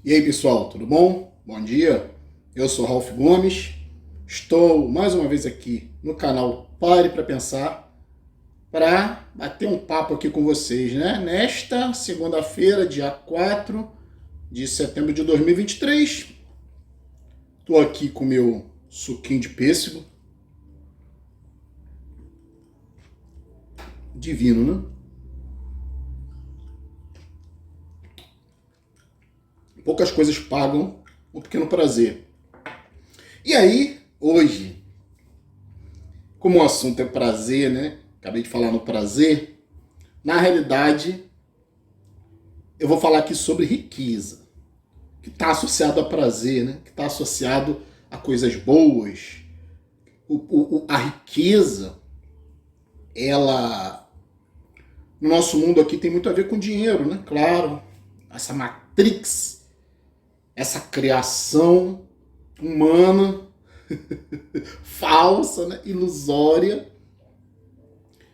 E aí pessoal, tudo bom? Bom dia, eu sou Ralph Gomes, estou mais uma vez aqui no canal Pare para Pensar para bater um papo aqui com vocês, né? Nesta segunda-feira, dia 4 de setembro de 2023, estou aqui com meu suquinho de pêssego, divino, né? Poucas coisas pagam um pequeno prazer. E aí, hoje, como o assunto é prazer, né? Acabei de falar no prazer. Na realidade, eu vou falar aqui sobre riqueza, que está associado a prazer, né? Que está associado a coisas boas. A riqueza, ela, no nosso mundo aqui, tem muito a ver com dinheiro, né? Claro, essa matrix, essa criação humana falsa, né? Ilusória,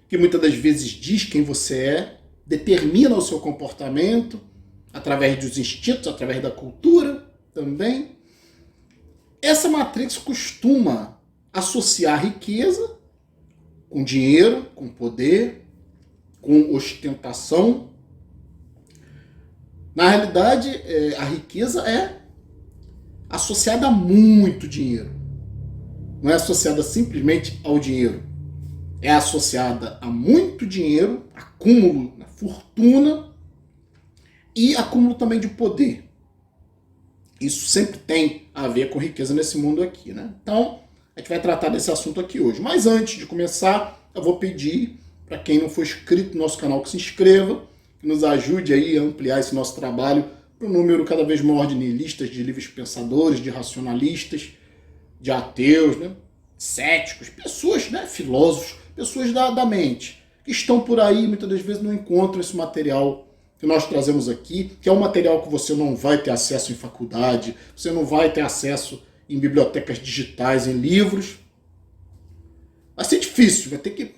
que muitas das vezes diz quem você é, determina o seu comportamento através dos instintos, através da cultura também. Essa matrix costuma associar riqueza com dinheiro, com poder, com ostentação. Na realidade, a riqueza é associada a muito dinheiro. Não é associada simplesmente ao dinheiro. É associada a muito dinheiro, acúmulo na fortuna e acúmulo também de poder. Isso sempre tem a ver com riqueza nesse mundo aqui, né? Então, a gente vai tratar desse assunto aqui hoje. Mas antes de começar, eu vou pedir para quem não for inscrito no nosso canal que se inscreva, que nos ajude aí a ampliar esse nosso trabalho para um número cada vez maior de nihilistas, de livres pensadores, de racionalistas, de ateus, né? Céticos, pessoas, né? Filósofos, pessoas da mente, que estão por aí, muitas das vezes não encontram esse material que nós trazemos aqui, que é um material que você não vai ter acesso em faculdade, você não vai ter acesso em bibliotecas digitais, em livros. Vai ser difícil, vai ter que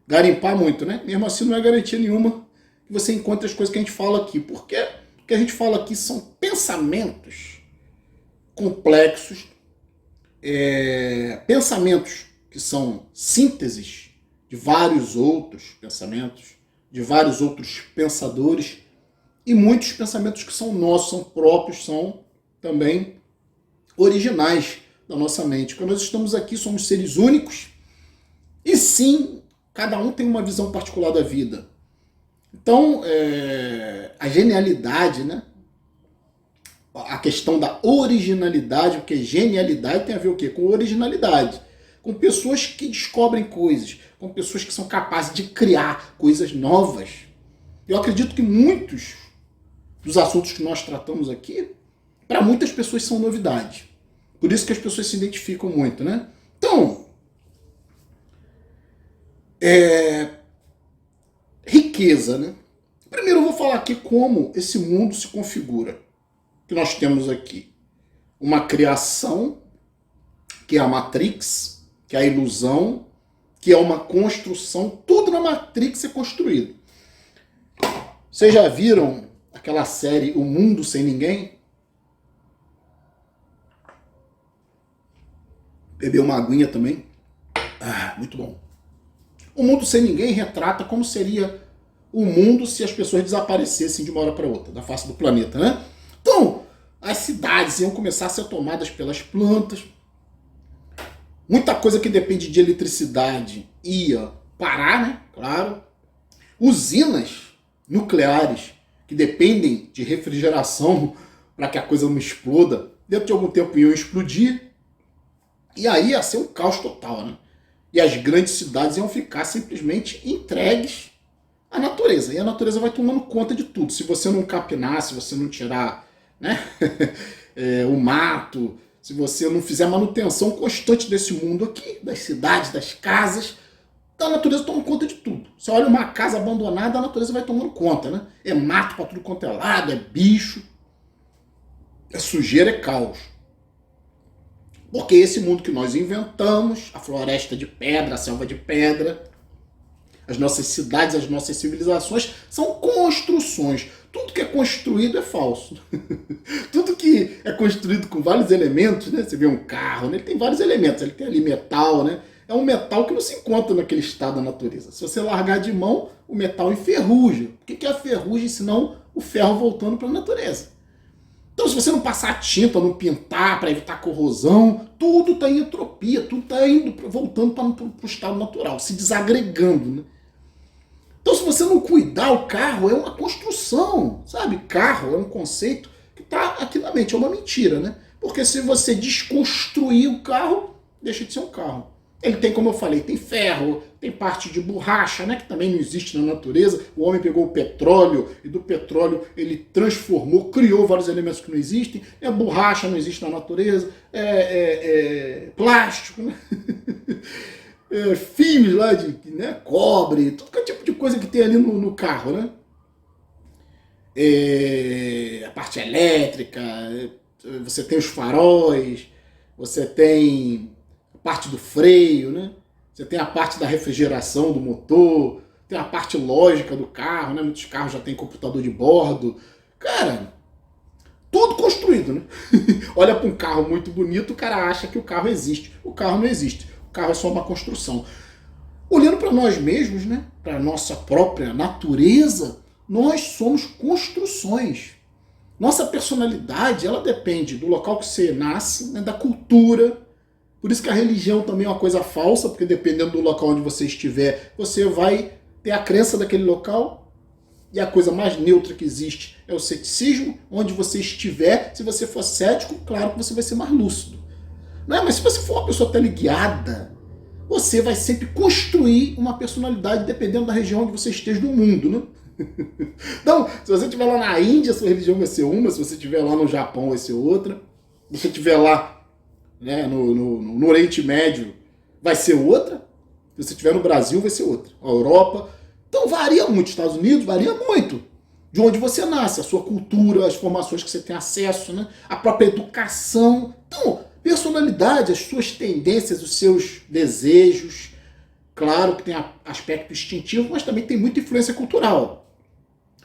garimpar muito, né? Mesmo assim não é garantia nenhuma que você encontre as coisas que a gente fala aqui, porque o que a gente fala aqui são pensamentos complexos, pensamentos que são sínteses de vários outros pensamentos, de vários outros pensadores, e muitos pensamentos que são nossos, são próprios, são também originais da nossa mente. Quando nós estamos aqui, somos seres únicos, e sim, cada um tem uma visão particular da vida. Então, a genialidade, né? A questão da originalidade, porque genialidade tem a ver o quê? Com originalidade. Com pessoas que descobrem coisas, com pessoas que são capazes de criar coisas novas. Eu acredito que muitos dos assuntos que nós tratamos aqui, para muitas pessoas são novidade. Por isso que as pessoas se identificam muito, né? Então, riqueza, né? Primeiro eu vou falar aqui como esse mundo se configura. Que nós temos aqui uma criação, que é a Matrix, que é a ilusão, que é uma construção, tudo na Matrix é construído. Vocês já viram aquela série O Mundo Sem Ninguém? Beber uma aguinha também. Muito bom. O Mundo Sem Ninguém retrata como seria o mundo se as pessoas desaparecessem de uma hora para outra, da face do planeta, né? Então, as cidades iam começar a ser tomadas pelas plantas. Muita coisa que depende de eletricidade ia parar, né? Claro. Usinas nucleares que dependem de refrigeração para que a coisa não exploda, dentro de algum tempo iam explodir. E aí ia ser um caos total, né? E as grandes cidades iam ficar simplesmente entregues à natureza. E a natureza vai tomando conta de tudo. Se você não capinar, se você não tirar, né? O mato, se você não fizer manutenção constante desse mundo aqui, das cidades, das casas, a natureza toma conta de tudo. Você olha uma casa abandonada, a natureza vai tomando conta, né? É mato para tudo quanto é lado, é bicho, é sujeira, é caos. Porque esse mundo que nós inventamos, a floresta de pedra, a selva de pedra, as nossas cidades, as nossas civilizações, são construções. tudo que é construído é falso. Tudo que é construído com vários elementos, né? Você vê um carro, né? Ele tem vários elementos, ele tem ali metal, né? É um metal que não se encontra naquele estado da natureza. Se você largar de mão, o metal enferruja. O que é a ferrugem senão o ferro voltando para a natureza? Então, se você não passar tinta, não pintar para evitar corrosão, tudo está em entropia, tudo está indo, voltando para o estado natural, se desagregando, né? Então, se você não cuidar, o carro é uma construção, sabe? Carro é um conceito que está aqui na mente, é uma mentira, né? Porque se você desconstruir o carro, deixa de ser um carro. Ele tem, como eu falei, tem ferro, tem parte de borracha, né, que também não existe na natureza. O homem pegou o petróleo e do petróleo ele transformou, criou vários elementos que não existem. Borracha não existe na natureza, plástico, né? Fios lá de, né, cobre, todo tipo de coisa que tem ali no carro, né? A parte elétrica, você tem os faróis, você tem parte do freio, né? Você tem a parte da refrigeração do motor, tem a parte lógica do carro, né? Muitos carros já têm computador de bordo. Cara, tudo construído, né? Olha para um carro muito bonito, o cara acha que o carro existe. O carro não existe. O carro é só uma construção. Olhando para nós mesmos, né? Para a nossa própria natureza, nós somos construções. Nossa personalidade, ela depende do local que você nasce, né? Da cultura. Por isso que a religião também é uma coisa falsa, porque dependendo do local onde você estiver, você vai ter a crença daquele local. E a coisa mais neutra que existe é o ceticismo. Onde você estiver, se você for cético, claro que você vai ser mais lúcido. Não é? Mas se você for uma pessoa teleguiada, você vai sempre construir uma personalidade dependendo da região onde você esteja no mundo, né? Então, se você estiver lá na Índia, sua religião vai ser uma. Se você estiver lá no Japão, vai ser outra. Se você estiver lá, né, no Oriente Médio, vai ser outra. Se você estiver no Brasil, vai ser outra. A Europa. Então varia muito. Estados Unidos varia muito. De onde você nasce, a sua cultura, as formações que você tem acesso, né, a própria educação. Então, personalidade, as suas tendências, os seus desejos. Claro que tem aspecto instintivo, mas também tem muita influência cultural.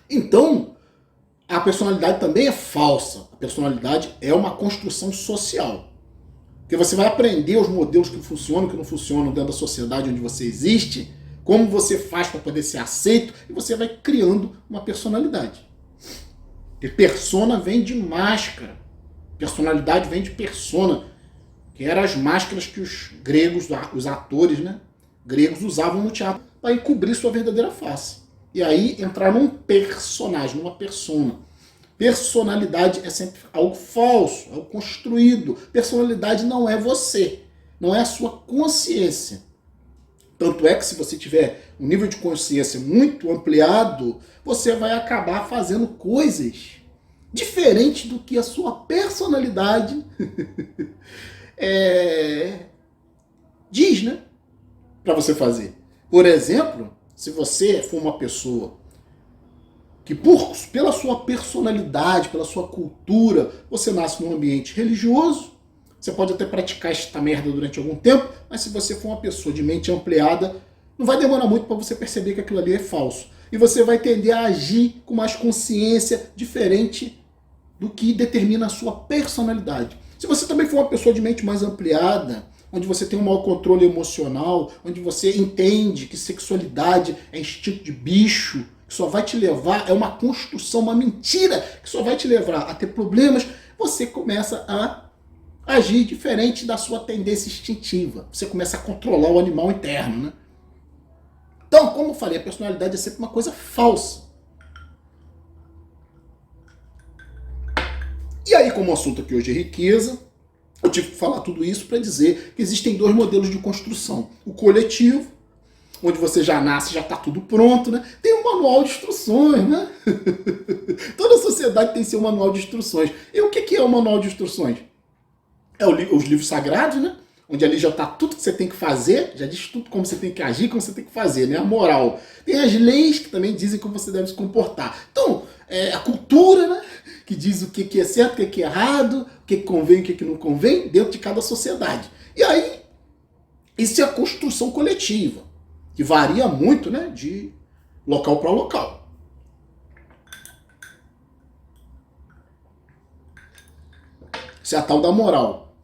Então, a personalidade também é falsa. A personalidade é uma construção social. Porque você vai aprender os modelos que funcionam e que não funcionam dentro da sociedade onde você existe, como você faz para poder ser aceito, e você vai criando uma personalidade. Porque persona vem de máscara. Personalidade vem de persona, que eram as máscaras que os gregos, os atores, né, gregos usavam no teatro para encobrir sua verdadeira face. E aí entrar num personagem, numa persona. Personalidade é sempre algo falso, algo construído. Personalidade não é você, não é a sua consciência. Tanto é que se você tiver um nível de consciência muito ampliado, você vai acabar fazendo coisas diferentes do que a sua personalidade diz, né? Para você fazer. Por exemplo, se você for uma pessoa que pela sua personalidade, pela sua cultura, você nasce num ambiente religioso, você pode até praticar esta merda durante algum tempo, mas se você for uma pessoa de mente ampliada, não vai demorar muito para você perceber que aquilo ali é falso. E você vai tender a agir com mais consciência, diferente do que determina a sua personalidade. Se você também for uma pessoa de mente mais ampliada, onde você tem um maior controle emocional, onde você entende que sexualidade é instinto de bicho, que só vai te levar, é uma construção, uma mentira, que só vai te levar a ter problemas, você começa a agir diferente da sua tendência instintiva. Você começa a controlar o animal interno, né? Então, como eu falei, a personalidade é sempre uma coisa falsa. E aí, como o assunto aqui hoje é riqueza, eu tive que falar tudo isso para dizer que existem dois modelos de construção. O coletivo, onde você já nasce, já está tudo pronto, né? Tem um manual de instruções, né? Toda sociedade tem seu manual de instruções. E o que é o manual de instruções? É os livros sagrados, né? Onde ali já está tudo que você tem que fazer, já diz tudo como você tem que agir, como você tem que fazer, né? A moral. Tem as leis que também dizem como você deve se comportar. Então, a cultura, né? Que diz o que é certo, o que é errado, o que convém, o que não convém, dentro de cada sociedade. E aí, isso é a construção coletiva, que varia muito, né, de local para local. Isso é a tal da moral,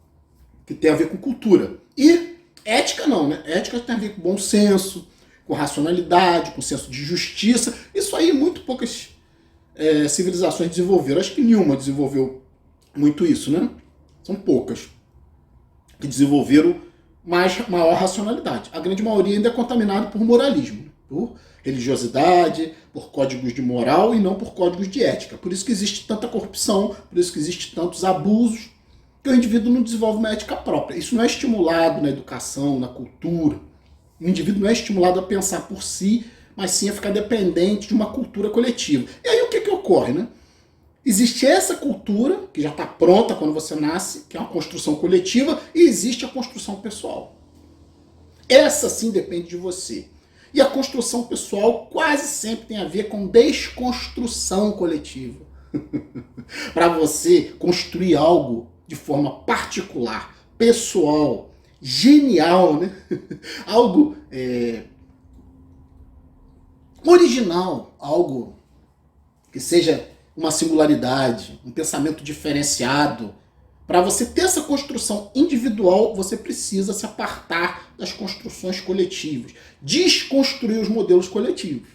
que tem a ver com cultura. E ética não, né? Ética tem a ver com bom senso, com racionalidade, com senso de justiça. Isso aí muito poucas civilizações desenvolveram. Acho que nenhuma desenvolveu muito isso, né? São poucas que desenvolveram maior racionalidade. A grande maioria ainda é contaminada por moralismo, por religiosidade, por códigos de moral e não por códigos de ética. Por isso que existe tanta corrupção, por isso que existe tantos abusos, que o indivíduo não desenvolve uma ética própria. Isso não é estimulado na educação, na cultura. O indivíduo não é estimulado a pensar por si, mas sim a ficar dependente de uma cultura coletiva. E aí o que ocorre, né? Existe essa cultura, que já está pronta quando você nasce, que é uma construção coletiva, e existe a construção pessoal. Essa sim depende de você. E a construção pessoal quase sempre tem a ver com desconstrução coletiva. Para você construir algo de forma particular, pessoal, genial, né? Algo original, algo que seja uma singularidade, um pensamento diferenciado. Para você ter essa construção individual, você precisa se apartar das construções coletivas, desconstruir os modelos coletivos,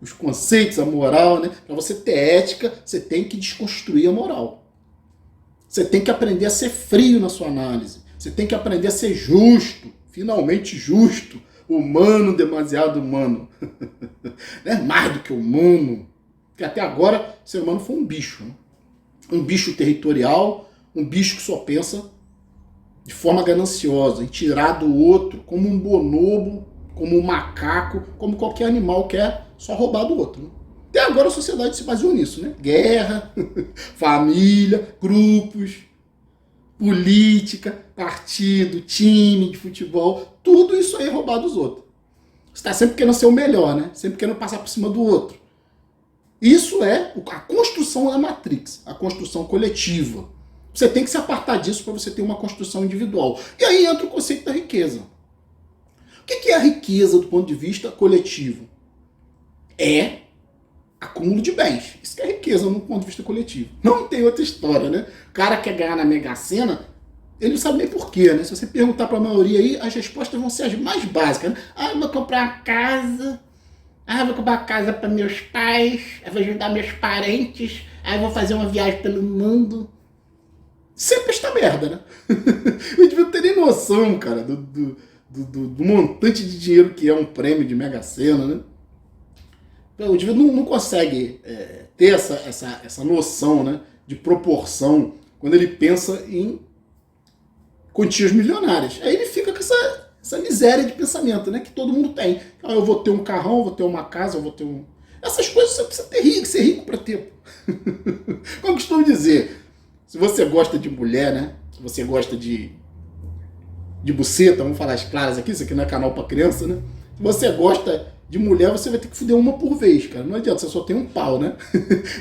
os conceitos, a moral, né? Para você ter ética, você tem que desconstruir a moral. Você tem que aprender a ser frio na sua análise. Você tem que aprender a ser justo, finalmente justo, humano, demasiado humano. Né? Mais do que humano. Porque até agora o ser humano foi um bicho. Né? Um bicho territorial, um bicho que só pensa de forma gananciosa, em tirar do outro, como um bonobo, como um macaco, como qualquer animal quer só roubar do outro. Né? Até agora a sociedade se baseou nisso, né? Guerra, família, grupos, política, partido, time de futebol, tudo isso aí é roubar dos outros. Você está sempre querendo ser o melhor, né? Sempre querendo passar por cima do outro. Isso é a construção da Matrix, a construção coletiva. Você tem que se apartar disso para você ter uma construção individual. E aí entra o conceito da riqueza. O que é a riqueza do ponto de vista coletivo? É acúmulo de bens. Isso que é riqueza no ponto de vista coletivo. Não tem outra história, né? O cara quer ganhar na Mega Sena, ele não sabe nem porquê, né? Se você perguntar para a maioria aí, as respostas vão ser as mais básicas, né? Ah, eu vou comprar uma casa. Ah, eu vou comprar uma casa para meus pais. Eu vou ajudar meus parentes. Ah, eu vou fazer uma viagem pelo mundo. Sempre esta merda, né? O indivíduo não tem nem noção, cara, do montante de dinheiro que é um prêmio de Mega Sena, né? O indivíduo não consegue ter essa noção, né, de proporção quando ele pensa em quantias milionárias. Aí ele fica com essa miséria de pensamento, né, que todo mundo tem. Ah, eu vou ter um carrão, eu vou ter uma casa, eu vou ter um... Essas coisas você precisa ter rico, ser rico para ter. Como eu costumo dizer, se você gosta de mulher, né, se você gosta de buceta, vamos falar as claras aqui, isso aqui não é canal para criança, né? Se você gosta de mulher, você vai ter que fuder uma por vez, cara. Não adianta, você só tem um pau, né?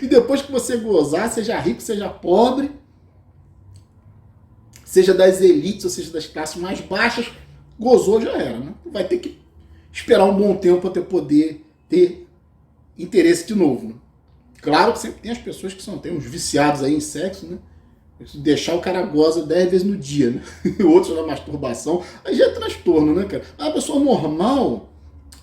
E depois que você gozar, seja rico, seja pobre, seja das elites, ou seja das classes mais baixas, gozou, já era, né? Vai ter que esperar um bom tempo para poder ter interesse de novo, né? Claro que sempre tem as pessoas que tem uns viciados aí em sexo, né? Deixar o cara goza 10 vezes no dia, né? Outros na masturbação, aí já é transtorno, né, cara? A pessoa normal,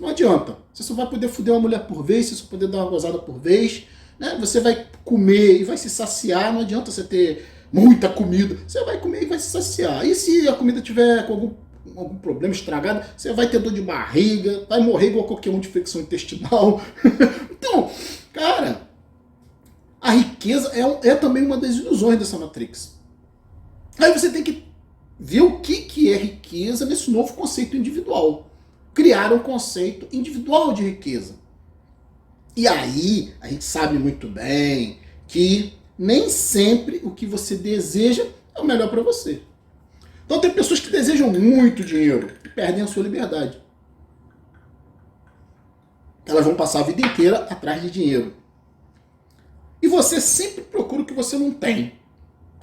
não adianta. Você só vai poder fuder uma mulher por vez, você só vai poder dar uma gozada por vez, né? Você vai comer e vai se saciar, não adianta você ter muita comida. Você vai comer e vai se saciar. E se a comida tiver com algum problema estragado, você vai ter dor de barriga, vai morrer igual qualquer um de infecção intestinal. Então, cara, a riqueza é também uma das ilusões dessa Matrix. Aí você tem que ver o que é riqueza nesse novo conceito individual. Criar um conceito individual de riqueza. E aí, a gente sabe muito bem que nem sempre o que você deseja é o melhor para você. Então tem pessoas que desejam muito dinheiro e perdem a sua liberdade. Elas vão passar a vida inteira atrás de dinheiro. E você sempre procura o que você não tem.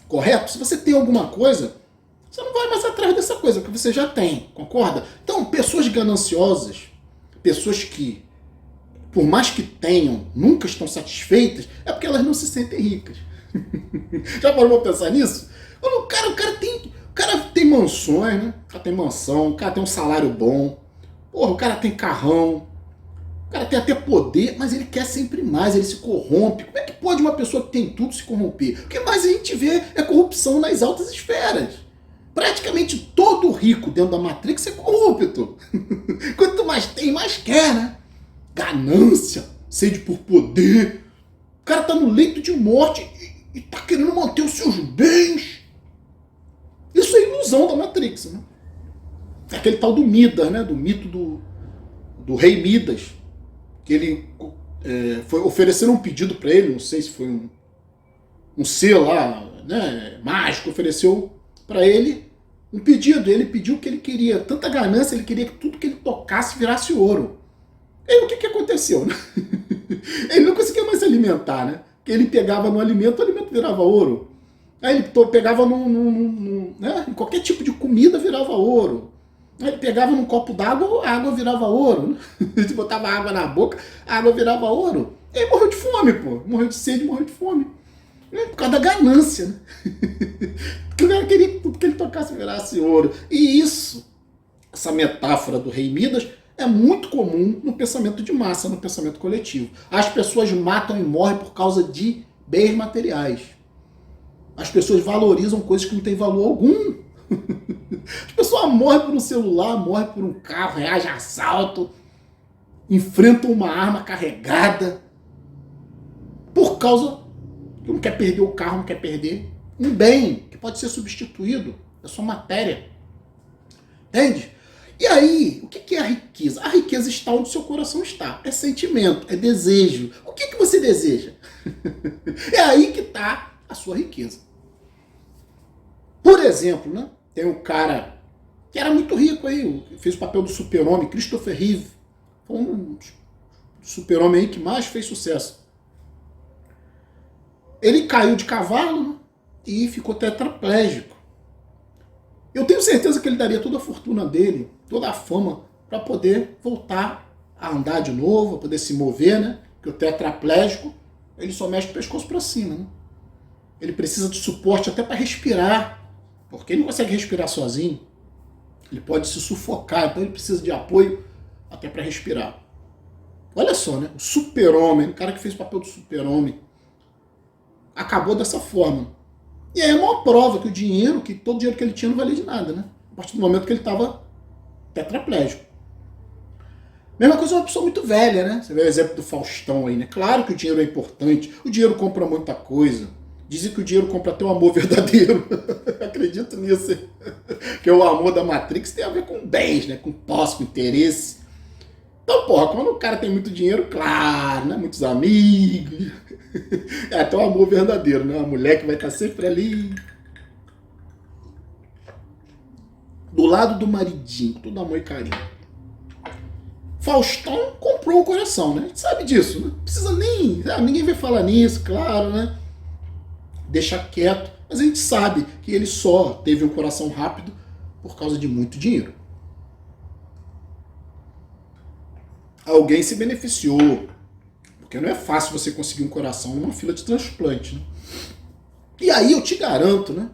Correto? Se você tem alguma coisa, você não vai mais atrás dessa coisa, que você já tem. Concorda? Então, pessoas gananciosas, pessoas que, por mais que tenham, nunca estão satisfeitas, é porque elas não se sentem ricas. Já parou pra pensar nisso? O cara tem mansões, né? O cara tem mansão, o cara tem um salário bom, porra, o cara tem carrão, o cara tem até poder, mas ele quer sempre mais, ele se corrompe. Como é que pode uma pessoa que tem tudo se corromper? O que mais a gente vê é corrupção nas altas esferas. Praticamente todo rico dentro da Matrix é corrupto. Quanto mais tem, mais quer, né? Ganância, sede por poder. O cara tá no leito de morte e tá querendo manter os seus bens. Isso é ilusão da Matrix, né? É aquele tal do Midas, né? Do mito do rei Midas. Que ele foi oferecer um pedido para ele, não sei se foi um ser lá, né, mágico, ofereceu para ele um pedido. Ele pediu o que ele queria. Tanta ganância, ele queria que tudo que ele tocasse virasse ouro. E aí o que aconteceu, né? Ele não conseguia mais se alimentar, né? Porque ele pegava no alimento, o alimento virava ouro. Aí ele pegava né? Em qualquer tipo de comida virava ouro. Aí ele pegava num copo d'água, a água virava ouro. Ele botava água na boca, a água virava ouro. E aí morreu de fome, pô. Morreu de sede, morreu de fome. Por causa da ganância, né? Porque o cara queria que tudo que ele tocasse virasse ouro. E isso, essa metáfora do rei Midas, é muito comum no pensamento de massa, no pensamento coletivo. As pessoas matam e morrem por causa de bens materiais. As pessoas valorizam coisas que não têm valor algum. As pessoas morrem por um celular, morrem por um carro, reagem a assalto, enfrentam uma arma carregada, por causa que não quer perder o carro, não quer perder um bem que pode ser substituído, é só matéria. Entende? E aí, o que é a riqueza? A riqueza está onde seu coração está. É sentimento, é desejo. O que você deseja? É aí que está a sua riqueza. Por exemplo, né? Tem um cara que era muito rico aí, fez o papel do super-homem, Christopher Reeve. Foi um super-homem aí que mais fez sucesso. Ele caiu de cavalo, né, e ficou tetraplégico. Eu tenho certeza que ele daria toda a fortuna dele, toda a fama, para poder voltar a andar de novo, a poder se mover, né? Porque o tetraplégico, ele só mexe o pescoço para cima, né? Ele precisa de suporte até para respirar, porque ele não consegue respirar sozinho. Ele pode se sufocar, então ele precisa de apoio até para respirar. Olha só, né? O super-homem, o cara que fez o papel do super-homem, acabou dessa forma. E aí é uma prova que o dinheiro, que todo o dinheiro que ele tinha não valia de nada, né? A partir do momento que ele estava tetraplégico. Mesma coisa uma pessoa muito velha, né? Você vê o exemplo do Faustão aí, né? Claro que o dinheiro é importante, o dinheiro compra muita coisa. Dizem que o dinheiro compra até o amor verdadeiro. Acredito nisso. Que o amor da Matrix tem a ver com bens, né? Com posse, com interesse. Então, porra, quando o cara tem muito dinheiro, claro, né? Muitos amigos. É até o amor verdadeiro, né? Uma mulher que vai estar sempre ali. Do lado do maridinho, com todo amor e carinho. Faustão comprou o coração, né? A gente sabe disso, né? Não precisa nem... ninguém vai falar nisso, claro, né? Deixa quieto. Mas a gente sabe que ele só teve um coração rápido por causa de muito dinheiro. Alguém se beneficiou. Porque não é fácil você conseguir um coração numa fila de transplante, né? E aí eu te garanto, né?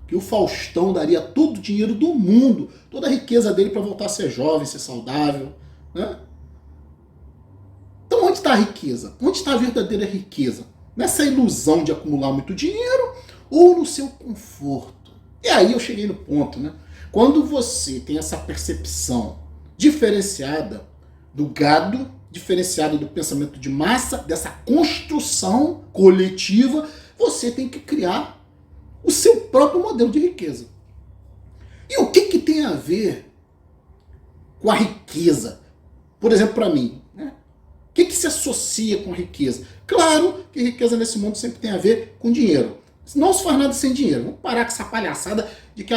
Que o Faustão daria todo o dinheiro do mundo, toda a riqueza dele para voltar a ser jovem, ser saudável, né? Então onde está a riqueza? Onde está a verdadeira riqueza? Nessa ilusão de acumular muito dinheiro ou no seu conforto? E aí eu cheguei no ponto, né? Quando você tem essa percepção diferenciada do gado, diferenciada do pensamento de massa, dessa construção coletiva, você tem que criar o seu próprio modelo de riqueza. E o que tem a ver com a riqueza? Por exemplo, para mim, né? O que se associa com a riqueza? Claro que riqueza nesse mundo sempre tem a ver com dinheiro. Não se faz nada sem dinheiro. Vamos parar com essa palhaçada de que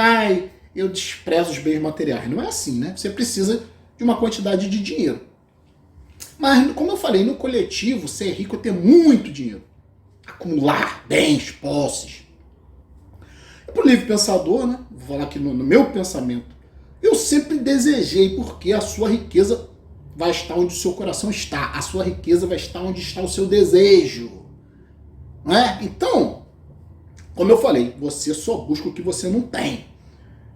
eu desprezo os bens materiais. Não é assim, né? Você precisa de uma quantidade de dinheiro. Mas, como eu falei, no coletivo, ser rico é ter muito dinheiro. Acumular bens, posses. E para o livre pensador, né? Vou falar aqui no meu pensamento. Eu sempre desejei, porque a sua riqueza vai estar onde o seu coração está. A sua riqueza vai estar onde está o seu desejo. Não é? Então, Como eu falei, você só busca o que você não tem.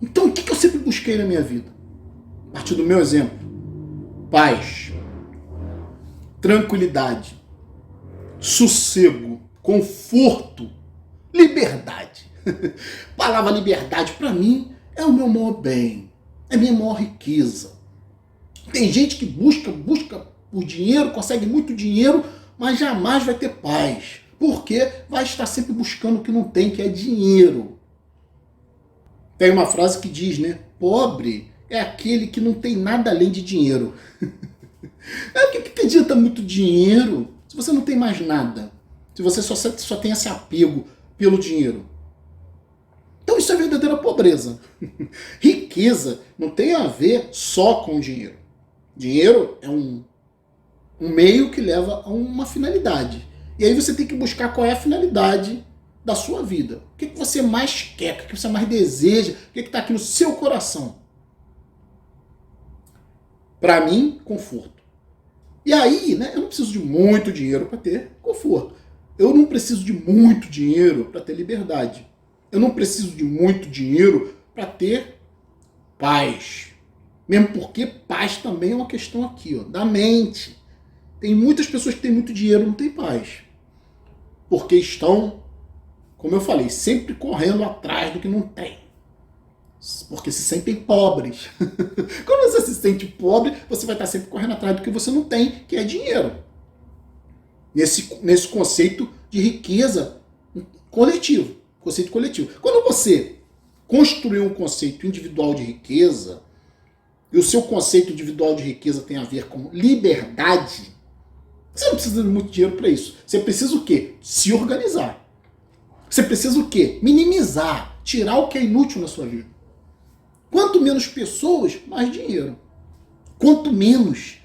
Então o que eu sempre busquei na minha vida? A partir do meu exemplo: paz, tranquilidade, sossego, conforto, liberdade. A palavra liberdade para mim é o meu maior bem, é a minha maior riqueza. Tem gente que busca por dinheiro, consegue muito dinheiro, mas jamais vai ter paz. Porque vai estar sempre buscando o que não tem, que é dinheiro. Tem uma frase que diz, né? Pobre é aquele que não tem nada além de dinheiro. O que adianta muito dinheiro se você não tem mais nada? Se você só tem esse apego pelo dinheiro? Então isso é verdadeira pobreza. Riqueza não tem a ver só com dinheiro. Dinheiro é um meio que leva a uma finalidade. E aí você tem que buscar qual é a finalidade da sua vida. O que você mais quer, o que você mais deseja, o que está aqui no seu coração. Para mim, conforto. E aí, né, eu não preciso de muito dinheiro para ter conforto. Eu não preciso de muito dinheiro para ter liberdade. Eu não preciso de muito dinheiro para ter paz. Mesmo porque paz também é uma questão aqui, ó, da mente. Tem muitas pessoas que têm muito dinheiro e não têm paz. Porque estão, como eu falei, sempre correndo atrás do que não tem. Porque se sentem pobres. Quando você se sente pobre, você vai estar sempre correndo atrás do que você não tem, que é dinheiro. Nesse conceito de riqueza coletivo. Conceito coletivo. Quando você construiu um conceito individual de riqueza, e o seu conceito individual de riqueza tem a ver com liberdade, você não precisa de muito dinheiro para isso. Você precisa o quê? Se organizar. Você precisa o quê? Minimizar, tirar o que é inútil na sua vida. Quanto menos pessoas, mais dinheiro. Quanto menos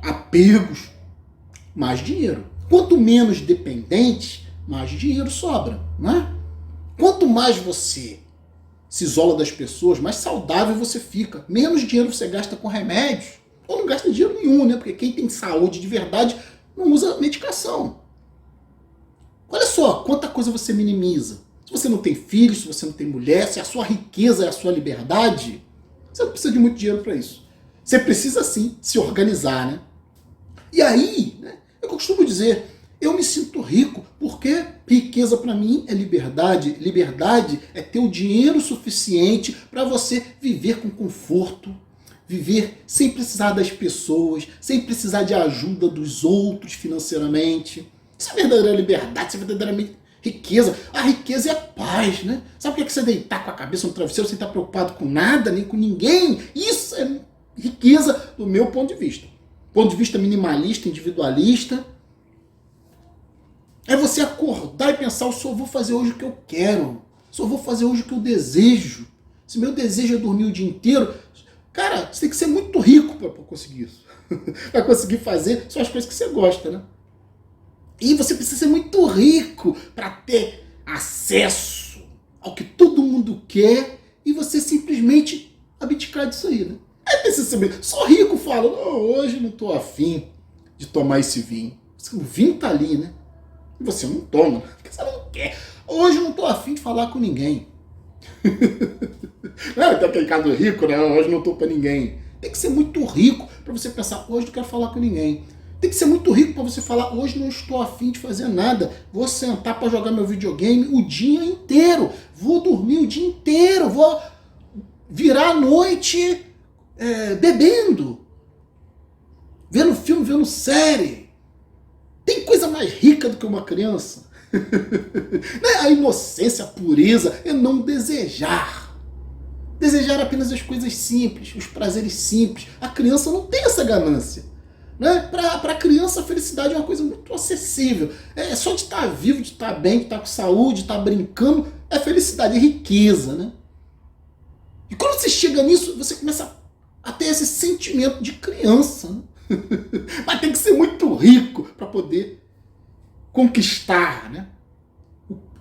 apegos, mais dinheiro. Quanto menos dependente, mais dinheiro sobra, não é? Quanto mais você se isola das pessoas, mais saudável você fica. Menos dinheiro você gasta com remédios. Ou não gasta dinheiro nenhum, né? Porque quem tem saúde de verdade não usa medicação. Olha só quanta coisa você minimiza. Se você não tem filhos, se você não tem mulher, se a sua riqueza é a sua liberdade, você não precisa de muito dinheiro para isso. Você precisa sim se organizar, né? E aí, né, eu costumo dizer, eu me sinto rico porque riqueza para mim é liberdade. Liberdade é ter o dinheiro suficiente para você viver com conforto, viver sem precisar das pessoas, sem precisar de ajuda dos outros financeiramente. Isso é verdadeira liberdade, isso é verdadeiramente riqueza. A riqueza é a paz, né? Sabe o que é você deitar com a cabeça no travesseiro sem estar preocupado com nada, nem com ninguém? Isso é riqueza do meu ponto de vista. Ponto de vista minimalista, individualista. É você acordar e pensar, eu só vou fazer hoje o que eu quero. Só vou fazer hoje o que eu desejo. Se meu desejo é dormir o dia inteiro, cara, você tem que ser muito rico para conseguir isso. Para conseguir fazer só as coisas que você gosta, né? E você precisa ser muito rico para ter acesso ao que todo mundo quer e você simplesmente abdicar disso aí, né? É preciso ser só rico fala, não, hoje não estou afim de tomar esse vinho. O vinho tá ali, né? E você não toma, porque você não quer. Hoje eu não estou afim de falar com ninguém. Não, então aquele caso rico, né? Hoje não estou para ninguém. Tem que ser muito rico para você pensar, hoje não quero falar com ninguém. Tem que ser muito rico para você falar, hoje não estou afim de fazer nada. Vou sentar para jogar meu videogame o dia inteiro. Vou dormir o dia inteiro. Vou virar a noite bebendo. Vendo filme, vendo série. Tem coisa mais rica do que uma criança? A inocência, a pureza é não desejar. Desejar apenas as coisas simples, os prazeres simples. A criança não tem essa ganância. Né? Para a criança, a felicidade é uma coisa muito acessível. É só de estar vivo, de estar bem, de estar com saúde, de estar brincando, é felicidade, é riqueza. Né? E quando você chega nisso, você começa a ter esse sentimento de criança. Né? Mas tem que ser muito rico para poder conquistar, né?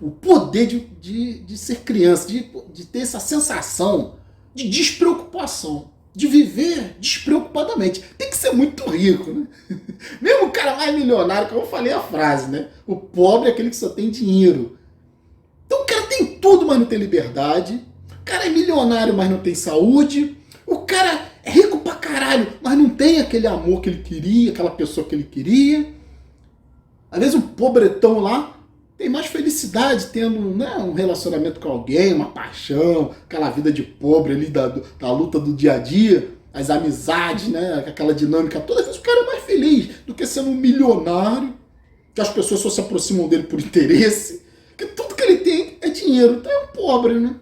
O poder de ser criança, de ter essa sensação de despreocupação. De viver despreocupadamente. Tem que ser muito rico, né? Mesmo o cara mais milionário, como eu falei a frase, né? O pobre é aquele que só tem dinheiro. Então o cara tem tudo, mas não tem liberdade. O cara é milionário, mas não tem saúde. O cara é rico pra caralho, mas não tem aquele amor que ele queria, aquela pessoa que ele queria. Às vezes o pobretão lá tem mais felicidade tendo, né, um relacionamento com alguém, uma paixão, aquela vida de pobre ali da luta do dia a dia, as amizades, né, aquela dinâmica toda. Às vezes o cara é mais feliz do que sendo um milionário, que as pessoas só se aproximam dele por interesse, que tudo que ele tem é dinheiro. Então é um pobre, né?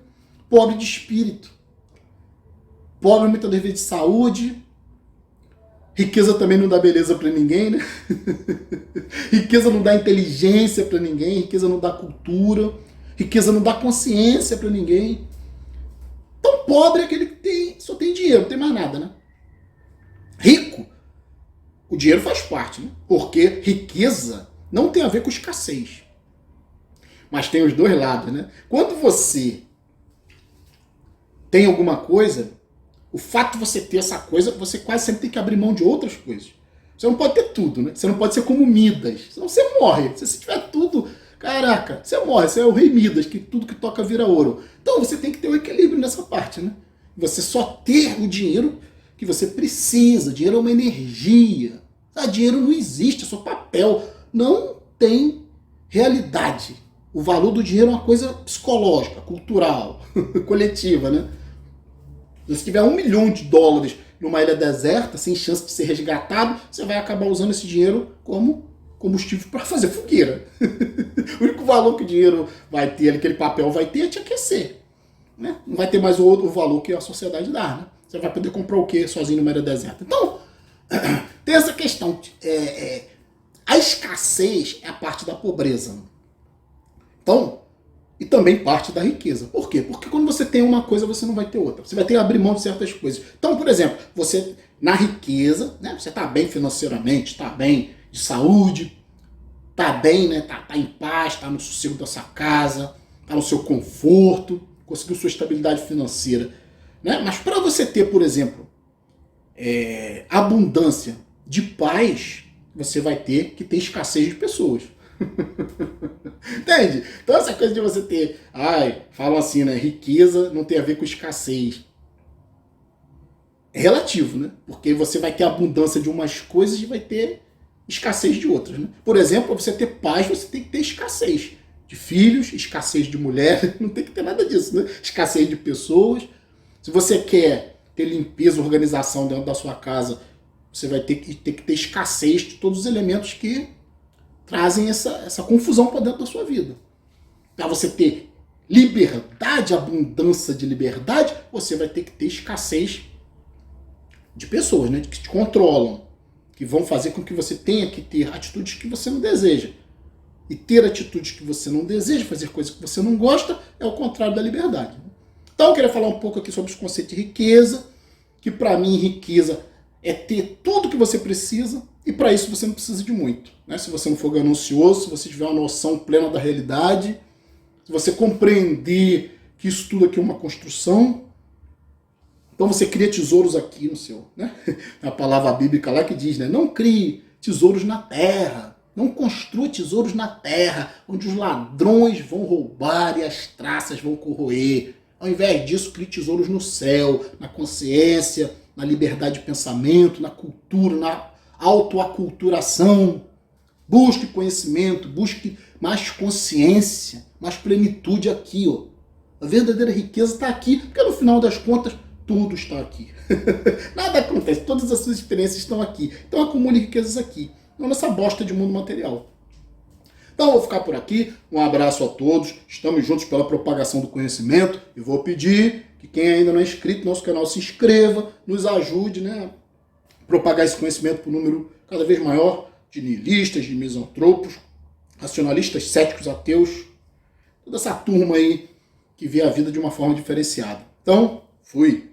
Pobre de espírito. Pobre muitas vezes de saúde. Riqueza também não dá beleza pra ninguém, né? Riqueza não dá inteligência pra ninguém. Riqueza não dá cultura. Riqueza não dá consciência pra ninguém. Então pobre é aquele que só tem dinheiro, não tem mais nada, né? Rico, o dinheiro faz parte, né? Porque riqueza não tem a ver com escassez. Mas tem os dois lados, né? Quando você tem alguma coisa, o fato de você ter essa coisa, você quase sempre tem que abrir mão de outras coisas. Você não pode ter tudo, né? Você não pode ser como Midas, senão você morre. Se você tiver tudo, caraca, você morre. Você é o rei Midas, que tudo que toca vira ouro. Então você tem que ter um equilíbrio nessa parte, né? Você só ter o dinheiro que você precisa. Dinheiro é uma energia. Dinheiro não existe, é só papel. Não tem realidade. O valor do dinheiro é uma coisa psicológica, cultural, coletiva, né? Se você tiver $1 milhão numa ilha deserta, sem chance de ser resgatado, você vai acabar usando esse dinheiro como combustível para fazer fogueira. O único valor que o dinheiro vai ter, aquele papel vai ter, é te aquecer. Né? Não vai ter mais o outro valor que a sociedade dá. Né? Você vai poder comprar o quê sozinho numa ilha deserta? Então, tem essa questão. A escassez é a parte da pobreza. Então, e também parte da riqueza. Por quê? Porque quando você tem uma coisa, você não vai ter outra. Você vai ter que abrir mão de certas coisas. Então, por exemplo, você, na riqueza, né, você está bem financeiramente, está bem de saúde, está bem, né, tá em paz, está no sossego da sua casa, está no seu conforto, conseguiu sua estabilidade financeira. Né? Mas para você ter, por exemplo, abundância de paz, você vai ter que ter escassez de pessoas. Entende? Então essa coisa de você ter, falam assim, né? Riqueza não tem a ver com escassez. É relativo, né? Porque você vai ter abundância de umas coisas e vai ter escassez de outras, né? Por exemplo, para você ter paz, você tem que ter escassez de filhos, escassez de mulher, não tem que ter nada disso, né? Escassez de pessoas. Se você quer ter limpeza, organização dentro da sua casa, você vai ter que ter escassez de todos os elementos que trazem essa confusão para dentro da sua vida. Para você ter liberdade, abundância de liberdade, você vai ter que ter escassez de pessoas, né, que te controlam, que vão fazer com que você tenha que ter atitudes que você não deseja. E ter atitudes que você não deseja, fazer coisas que você não gosta, é o contrário da liberdade. Então eu queria falar um pouco aqui sobre os conceitos de riqueza, que para mim riqueza é ter tudo que você precisa, e para isso você não precisa de muito. Né? Se você não for ganancioso, se você tiver uma noção plena da realidade, se você compreender que isso tudo aqui é uma construção, então você cria tesouros aqui no seu. Né? A palavra bíblica lá que diz, né? Não crie tesouros na terra, não construa tesouros na terra, onde os ladrões vão roubar e as traças vão corroer. Ao invés disso, crie tesouros no céu, na consciência, na liberdade de pensamento, na cultura, na autoaculturação. Busque conhecimento, busque mais consciência, mais plenitude aqui. Ó. A verdadeira riqueza está aqui, porque no final das contas, tudo está aqui. Nada acontece, todas as suas experiências estão aqui. Então acumule riquezas aqui, não nessa bosta de mundo material. Então eu vou ficar por aqui, um abraço a todos, estamos juntos pela propagação do conhecimento e vou pedir que quem ainda não é inscrito no nosso canal se inscreva, nos ajude, né, a propagar esse conhecimento para um número cada vez maior de nihilistas, de misantropos, racionalistas, céticos, ateus, toda essa turma aí que vê a vida de uma forma diferenciada. Então, fui!